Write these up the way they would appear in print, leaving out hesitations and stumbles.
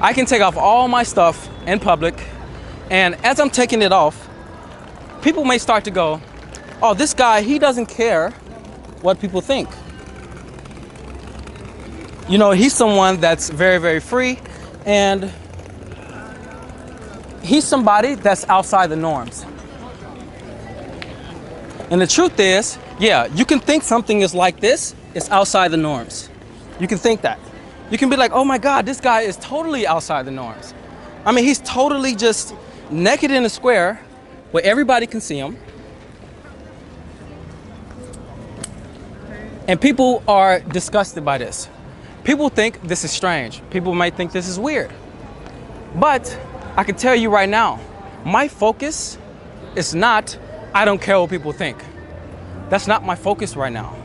I can take off all my stuff in public, and as I'm taking it off, people may start to go, oh, this guy, he doesn't care what people think. You know, he's someone that's very, very free, and he's somebody that's outside the norms. And the truth is, yeah, you can think something is like this, it's outside the norms. You can think that. You can be like, oh my God, this guy is totally outside the norms. I mean, he's totally just naked in a square where everybody can see him. And people are disgusted by this. People think this is strange. People might think this is weird. But I can tell you right now, my focus is not, I don't care what people think. That's not my focus right now.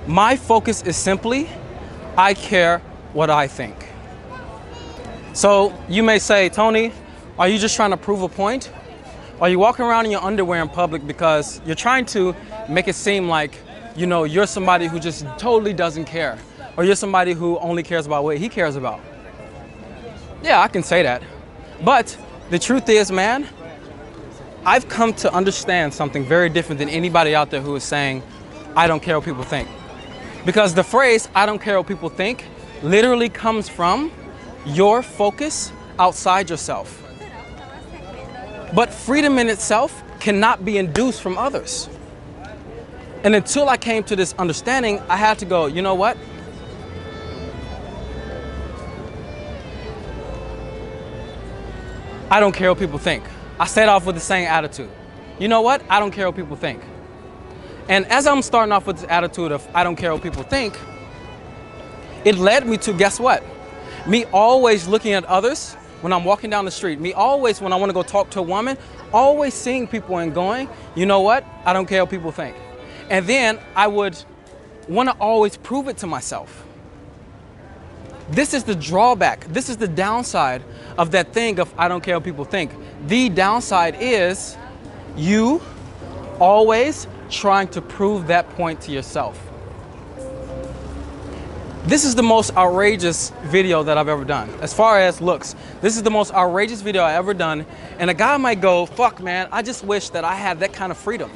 My focus is simply, I care what I think. So you may say, Tony, are you just trying to prove a point? Are you walking around in your underwear in public because you're trying to make it seem like, you know, you're somebody who just totally doesn't care? Or you're somebody who only cares about what he cares about? Yeah, I can say that. But the truth is, man, I've come to understand something very different than anybody out there who is saying, I don't care what people think. Because the phrase, I don't care what people think, literally comes from your focus outside yourself. But freedom in itself cannot be induced from others. And until I came to this understanding, I had to go, you know what? I don't care what people think. I set off with the same attitude. You know what? I don't care what people think. And as I'm starting off with this attitude of I don't care what people think, it led me to, guess what? Me always looking at others when I'm walking down the street. Me always, when I want to go talk to a woman, always seeing people and going, you know what? I don't care what people think. And then I would want to always prove it to myself. This is the drawback. This is the downside of that thing of I don't care what people think. The downside is you always trying to prove that point to yourself. This is the most outrageous video that I've ever done. As far as looks, this is the most outrageous video I've ever done. And a guy might go, fuck man, I just wish that I had that kind of freedom.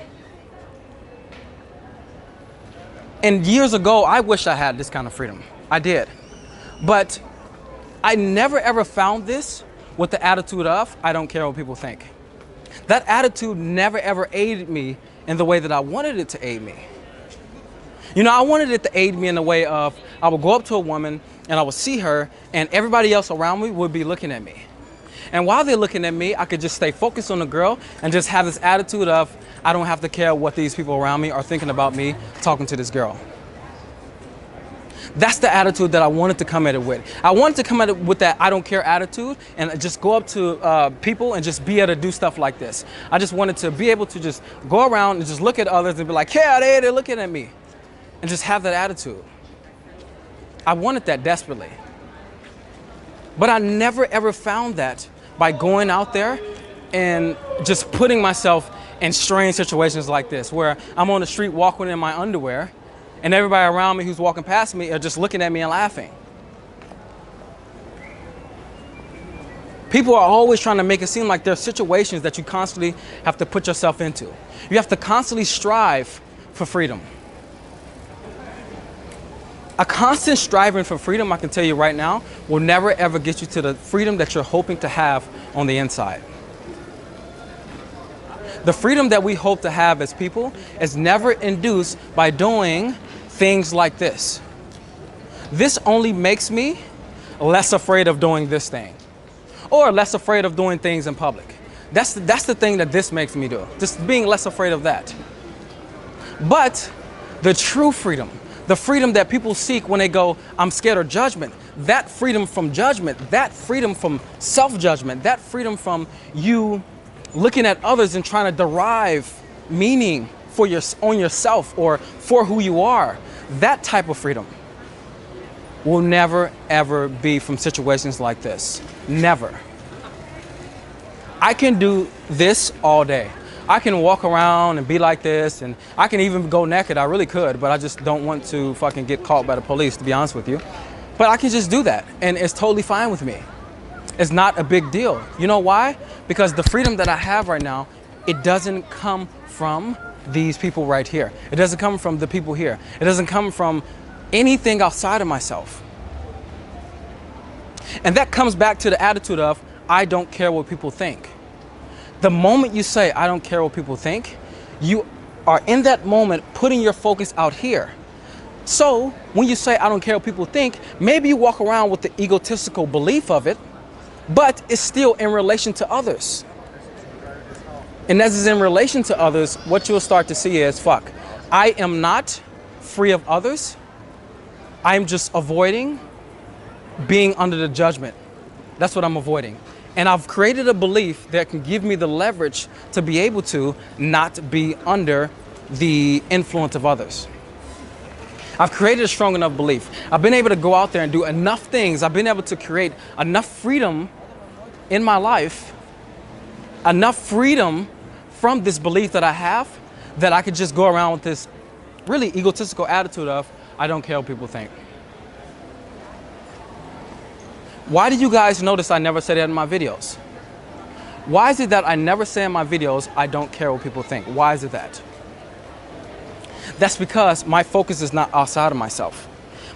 And years ago, I wish I had this kind of freedom. I did. But I never ever found this with the attitude of, I don't care what people think. That attitude never ever aided me in the way that I wanted it to aid me. You know, I wanted it to aid me in the way of, I would go up to a woman and I would see her and everybody else around me would be looking at me. And while they're looking at me, I could just stay focused on the girl and just have this attitude of, I don't have to care what these people around me are thinking about me talking to this girl. That's the attitude that I wanted to come at it with. I wanted to come at it with that I don't care attitude and just go up to people and just be able to do stuff like this. I just wanted to be able to just go around and just look at others and be like, yeah, they're looking at me. And just have that attitude. I wanted that desperately. But I never ever found that by going out there and just putting myself in strange situations like this, where I'm on the street walking in my underwear and everybody around me who's walking past me are just looking at me and laughing. People are always trying to make it seem like there are situations that you constantly have to put yourself into. You have to constantly strive for freedom. A constant striving for freedom, I can tell you right now, will never ever get you to the freedom that you're hoping to have on the inside. The freedom that we hope to have as people is never induced by doing things like this. This only makes me less afraid of doing this thing, or less afraid of doing things in public. That's the thing that this makes me do, just being less afraid of that. But the true freedom, the freedom that people seek when they go, I'm scared of judgment, that freedom from judgment, that freedom from self-judgment, that freedom from you looking at others and trying to derive meaning for on yourself or for who you are, that type of freedom will never ever be from situations like this. Never. I can do this all day. I can walk around and be like this, and I can even go naked. I really could, but I just don't want to fucking get caught by the police, to be honest with you. But I can just do that, and it's totally fine with me. It's not a big deal. You know why? Because the freedom that I have right now, it doesn't come from these people right here. It doesn't come from the people here. It doesn't come from anything outside of myself. And that comes back to the attitude of, I don't care what people think. The moment you say, I don't care what people think, you are in that moment putting your focus out here. So when you say, I don't care what people think, maybe you walk around with the egotistical belief of it, but it's still in relation to others. And as it's in relation to others, what you'll start to see is, fuck, I am not free of others. I'm just avoiding being under the judgment. That's what I'm avoiding. And I've created a belief that can give me the leverage to be able to not be under the influence of others. I've created a strong enough belief. I've been able to go out there and do enough things. I've been able to create enough freedom in my life, enough freedom from this belief that I have, that I could just go around with this really egotistical attitude of, I don't care what people think. Why did you guys notice I never say that in my videos? Why is it that I never say in my videos, I don't care what people think? Why is it that? That's because my focus is not outside of myself.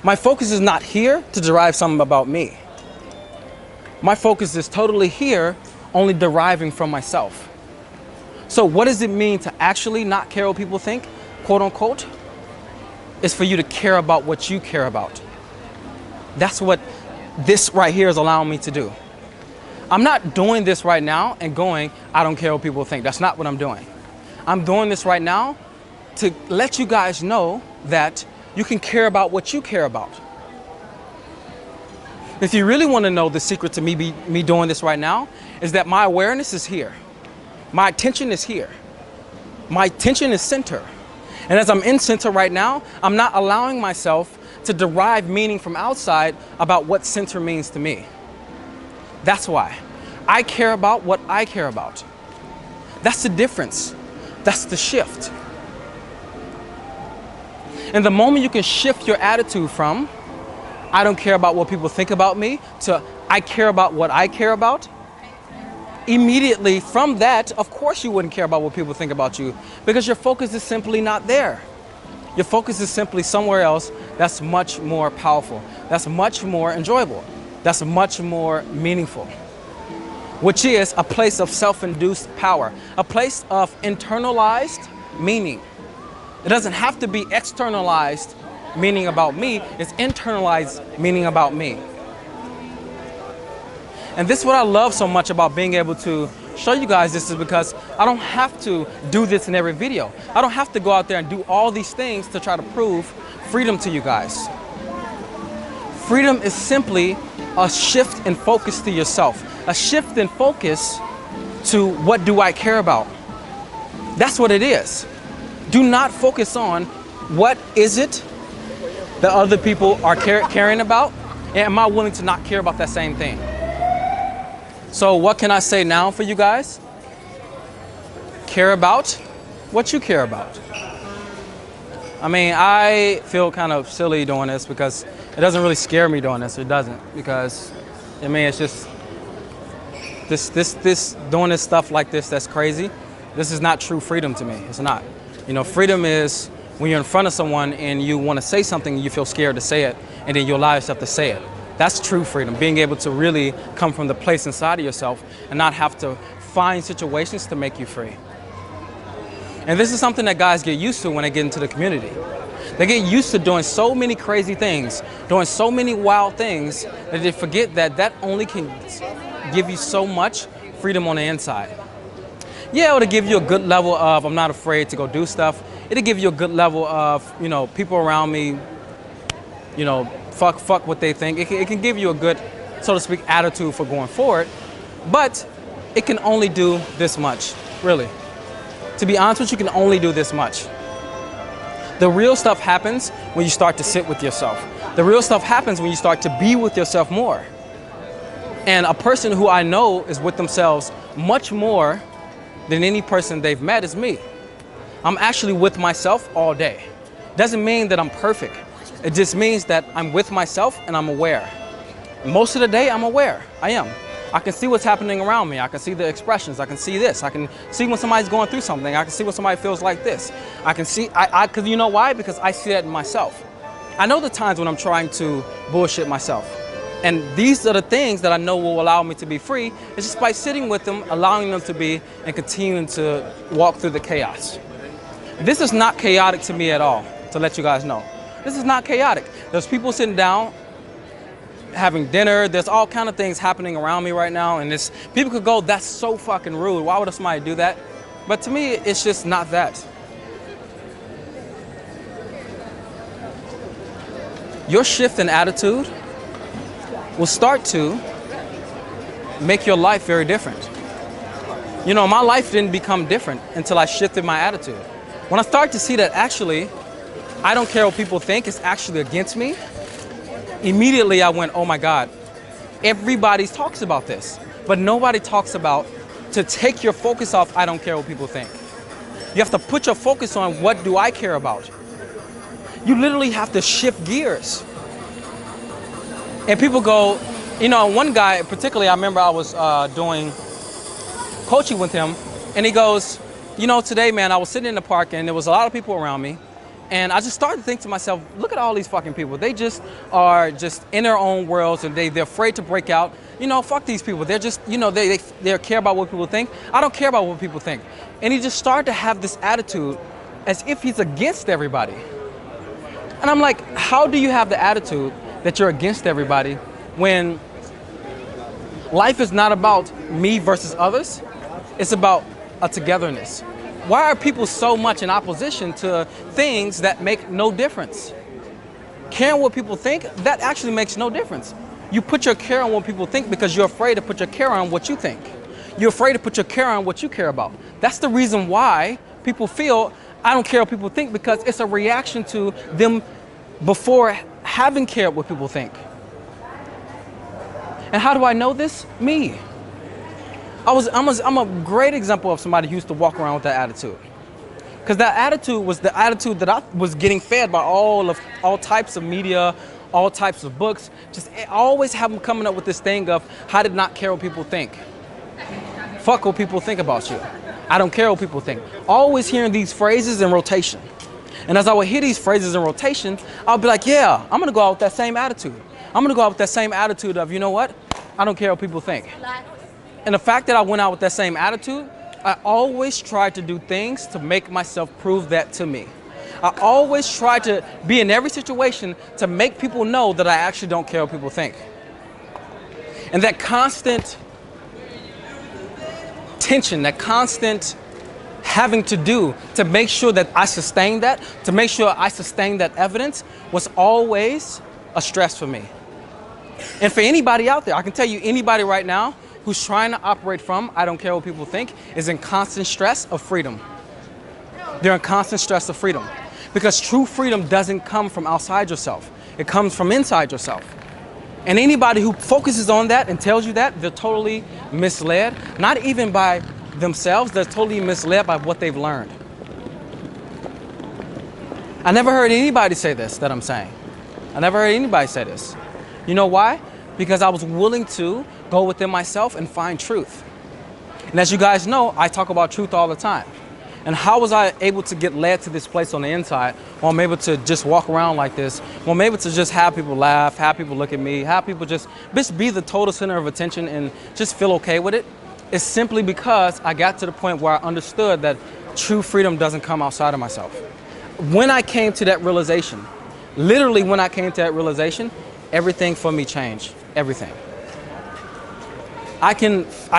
My focus is not here to derive something about me. My focus is totally here, only deriving from myself. So what does it mean to actually not care what people think, quote unquote? It's for you to care about what you care about. That's what this right here is allowing me to do. I'm not doing this right now and going, I don't care what people think. That's not what I'm doing. I'm doing this right now to let you guys know that you can care about what you care about. If you really want to know the secret to me doing this right now, is that my awareness is here. My attention is here. My attention is center. And as I'm in center right now, I'm not allowing myself to derive meaning from outside about what center means to me. That's why. I care about what I care about. That's the difference. That's the shift. And the moment you can shift your attitude from, I don't care about what people think about me, to I care about what I care about, immediately from that, of course you wouldn't care about what people think about you, because your focus is simply not there. Your focus is simply somewhere else that's much more powerful, that's much more enjoyable, that's much more meaningful, which is a place of self-induced power, a place of internalized meaning. It doesn't have to be externalized meaning about me, it's internalized meaning about me. And this is what I love so much about being able to show you guys this, is because I don't have to do this in every video. I don't have to go out there and do all these things to try to prove freedom to you guys. Freedom is simply a shift in focus to yourself, a shift in focus to what do I care about. That's what it is. Do not focus on what is it that other people are caring about, and am I willing to not care about that same thing? So what can I say now for you guys? Care about what you care about. I mean, I feel kind of silly doing this because it doesn't really scare me doing this. It doesn't, because I mean, it's just this doing this stuff like this that's crazy. This is not true freedom to me. It's not. You know, freedom is when you're in front of someone and you want to say something and you feel scared to say it, and then you allow yourself to say it. That's true freedom, being able to really come from the place inside of yourself and not have to find situations to make you free. And this is something that guys get used to when they get into the community. They get used to doing so many crazy things, doing so many wild things, that they forget that that only can give you so much freedom on the inside. Yeah, it'll give you a good level of, I'm not afraid to go do stuff. It'll give you a good level of, you know, people around me, you know, fuck what they think. It can give you a good, so to speak, attitude for going forward, but it can only do this much, really. To be honest with you, can only do this much. The real stuff happens when you start to sit with yourself. The real stuff happens when you start to be with yourself more. And a person who I know is with themselves much more than any person they've met is me. I'm actually with myself all day. Doesn't mean that I'm perfect. It just means that I'm with myself and I'm aware. Most of the day, I'm aware. I am. I can see what's happening around me. I can see the expressions. I can see this. I can see when somebody's going through something. I can see when somebody feels like this. I can see, because you know why? Because I see that in myself. I know the times when I'm trying to bullshit myself. And these are the things that I know will allow me to be free. It's just by sitting with them, allowing them to be, and continuing to walk through the chaos. This is not chaotic to me at all, to let you guys know. This is not chaotic. There's people sitting down, having dinner. There's all kind of things happening around me right now, and people could go, that's so fucking rude. Why would somebody do that? But to me, it's just not that. Your shift in attitude will start to make your life very different. You know, my life didn't become different until I shifted my attitude. When I started to see that actually, I don't care what people think, it's actually against me, immediately I went, oh my God, everybody talks about this, but nobody talks about to take your focus off, I don't care what people think. You have to put your focus on what do I care about. You literally have to shift gears. And people go, you know, one guy particularly, I remember I was doing coaching with him, and he goes, you know, today, man, I was sitting in the park and there was a lot of people around me. And I just started to think to myself, look at all these fucking people. They just are just in their own worlds, and they're afraid to break out. You know, fuck these people. They're just, you know, they care about what people think. I don't care about what people think. And he just started to have this attitude as if he's against everybody. And I'm like, how do you have the attitude that you're against everybody when life is not about me versus others? It's about a togetherness. Why are people so much in opposition to things that make no difference? Caring what people think, that actually makes no difference. You put your care on what people think because you're afraid to put your care on what you think. You're afraid to put your care on what you care about. That's the reason why people feel, I don't care what people think, because it's a reaction to them before having cared what people think. And how do I know this? Me. I'm a great example of somebody who used to walk around with that attitude. Because that attitude was the attitude that I was getting fed by all types of media, all types of books. Just always have them coming up with this thing of how to not care what people think. Fuck what people think about you. I don't care what people think. Always hearing these phrases in rotation. And as I would hear these phrases in rotation, I'll be like, yeah, I'm gonna go out with that same attitude. I'm gonna go out with that same attitude of, you know what? I don't care what people think. And the fact that I went out with that same attitude, I always tried to do things to make myself prove that to me. I always try to be in every situation to make people know that I actually don't care what people think. And that constant tension, that constant having to do to make sure that I sustain that, to make sure I sustain that evidence, was always a stress for me. And for anybody out there, I can tell you, anybody right now who's trying to operate from, I don't care what people think, is in constant stress of freedom. They're in constant stress of freedom. Because true freedom doesn't come from outside yourself. It comes from inside yourself. And anybody who focuses on that and tells you that, they're totally misled. Not even by themselves, they're totally misled by what they've learned. I never heard anybody say this that I'm saying. I never heard anybody say this. You know why? Because I was willing to go within myself and find truth. And as you guys know, I talk about truth all the time. And how was I able to get led to this place on the inside where I'm able to just walk around like this, where I'm able to just have people laugh, have people look at me, have people just be the total center of attention and just feel okay with it? It's simply because I got to the point where I understood that true freedom doesn't come outside of myself. When I came to that realization, literally when I came to that realization, everything for me changed, everything. I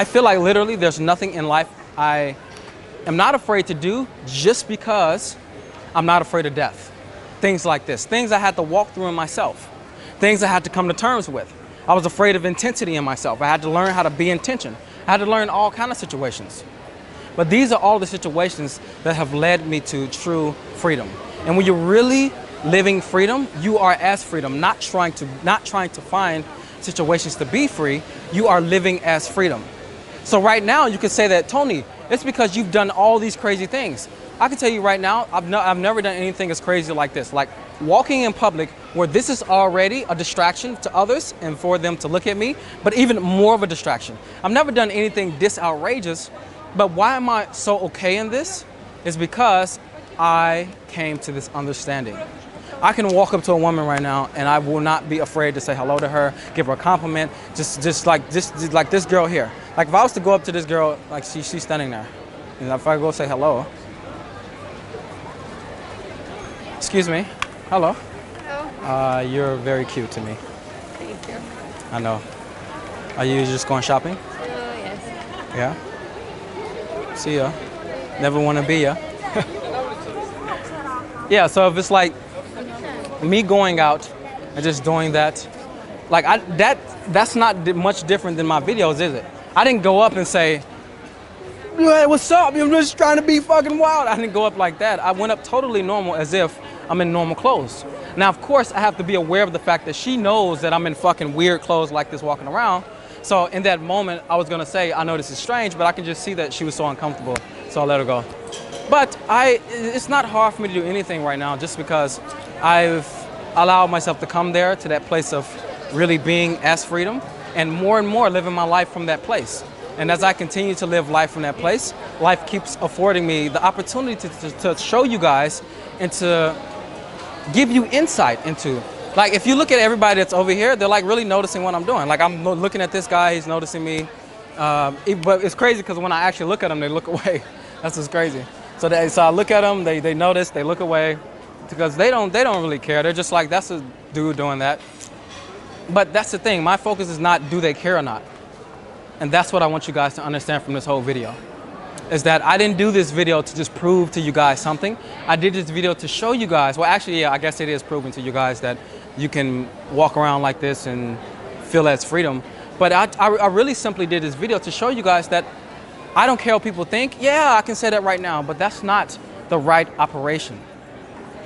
feel like literally there's nothing in life I am not afraid to do just because I'm not afraid of death. Things like this, things I had to walk through in myself, things I had to come to terms with. I was afraid of intensity in myself. I had to learn how to be intention. I had to learn all kinds of situations. But these are all the situations that have led me to true freedom. And when you're really living freedom, you are as freedom, not trying to find situations to be free. You are living as freedom. So right now you could say that, Tony, it's because you've done all these crazy things. I can tell you right now, I've never done anything as crazy like this. Like walking in public where this is already a distraction to others and for them to look at me, but even more of a distraction. I've never done anything this outrageous, but why am I so okay in this? Is because I came to this understanding. I can walk up to a woman right now and I will not be afraid to say hello to her, give her a compliment, just like this girl here. Like if I was to go up to this girl, like she's standing there, and if I go say hello, excuse me, hello. Hello. You're very cute to me. Thank you. I know. Are you just going shopping? Yes. Yeah. See ya. Never want to be ya. Yeah. So if it's like me going out and just doing that, like that's not much different than my videos, is it? I didn't go up and say, "Hey, what's up? I'm just trying to be fucking wild." I didn't go up like that. I went up totally normal, as if I'm in normal clothes. Now, of course, I have to be aware of the fact that she knows that I'm in fucking weird clothes like this walking around. So in that moment, I was gonna say, I know this is strange, but I can just see that she was so uncomfortable, so I let her go. But it's not hard for me to do anything right now, just because I've allowed myself to come there to that place of really being as freedom and more living my life from that place. And as I continue to live life from that place, life keeps affording me the opportunity to show you guys and to give you insight into, like if you look at everybody that's over here, they're like really noticing what I'm doing. Like I'm looking at this guy, he's noticing me. But it's crazy because when I actually look at them, they look away. That's what's crazy. So I look at them, they notice, they look away because they don't really care. They're just like, that's a dude doing that. But that's the thing, my focus is not do they care or not. And that's what I want you guys to understand from this whole video, is that I didn't do this video to just prove to you guys something. I did this video to show you guys, well actually, yeah, I guess it is proving to you guys that you can walk around like this and feel that's freedom. But I really simply did this video to show you guys that I don't care what people think. Yeah, I can say that right now, but that's not the right operation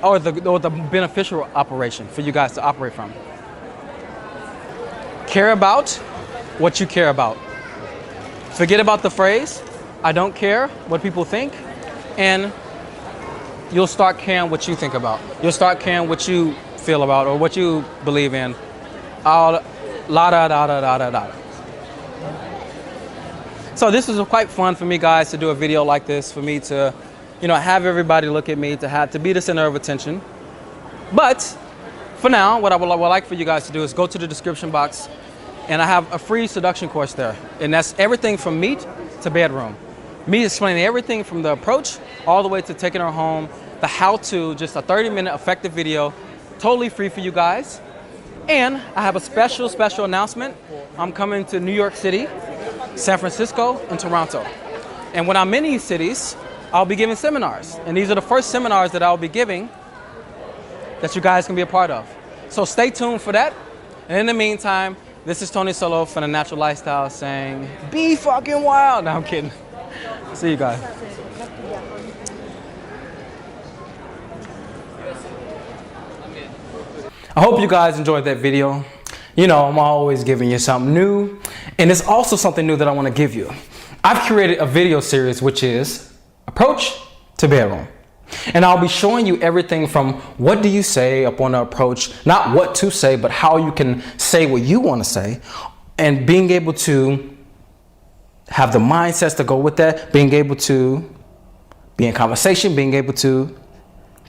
or the beneficial operation for you guys to operate from. Care about what you care about. Forget about the phrase, I don't care what people think, and you'll start caring what you think about. You'll start caring what you feel about or what you believe in. La da da da da da da. So this was quite fun for me, guys, to do a video like this, for me to, have everybody look at me, to be the center of attention. But for now, what I would like for you guys to do is go to the description box, and I have a free seduction course there. And that's everything from meet to bedroom. Me explaining everything from the approach all the way to taking her home, the how-to, just a 30-minute effective video, totally free for you guys. And I have a special announcement. I'm coming to New York City, San Francisco, and Toronto. And when I'm in these cities, I'll be giving seminars. And these are the first seminars that I'll be giving that you guys can be a part of. So stay tuned for that. And in the meantime, this is Tony Solo from The Natural Lifestyle saying, be fucking wild. No, I'm kidding. See you guys. I hope you guys enjoyed that video. I'm always giving you something new. And it's also something new that I want to give you. I've created a video series which is Approach to Bedroom. And I'll be showing you everything from what do you say up on the approach, not what to say, but how you can say what you want to say, and being able to have the mindsets to go with that, being able to be in conversation, being able to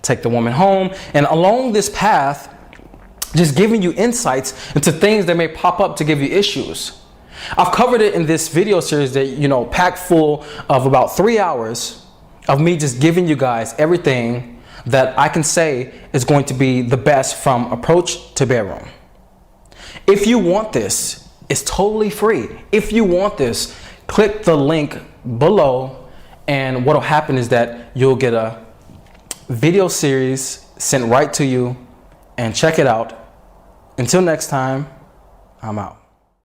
take the woman home, and along this path, just giving you insights into things that may pop up to give you issues. I've covered it in this video series that, packed full of about 3 hours of me just giving you guys everything that I can say is going to be the best from approach to bedroom. If you want this, it's totally free. If you want this, click the link below, and what'll happen is that you'll get a video series sent right to you, and check it out. Until next time, I'm out.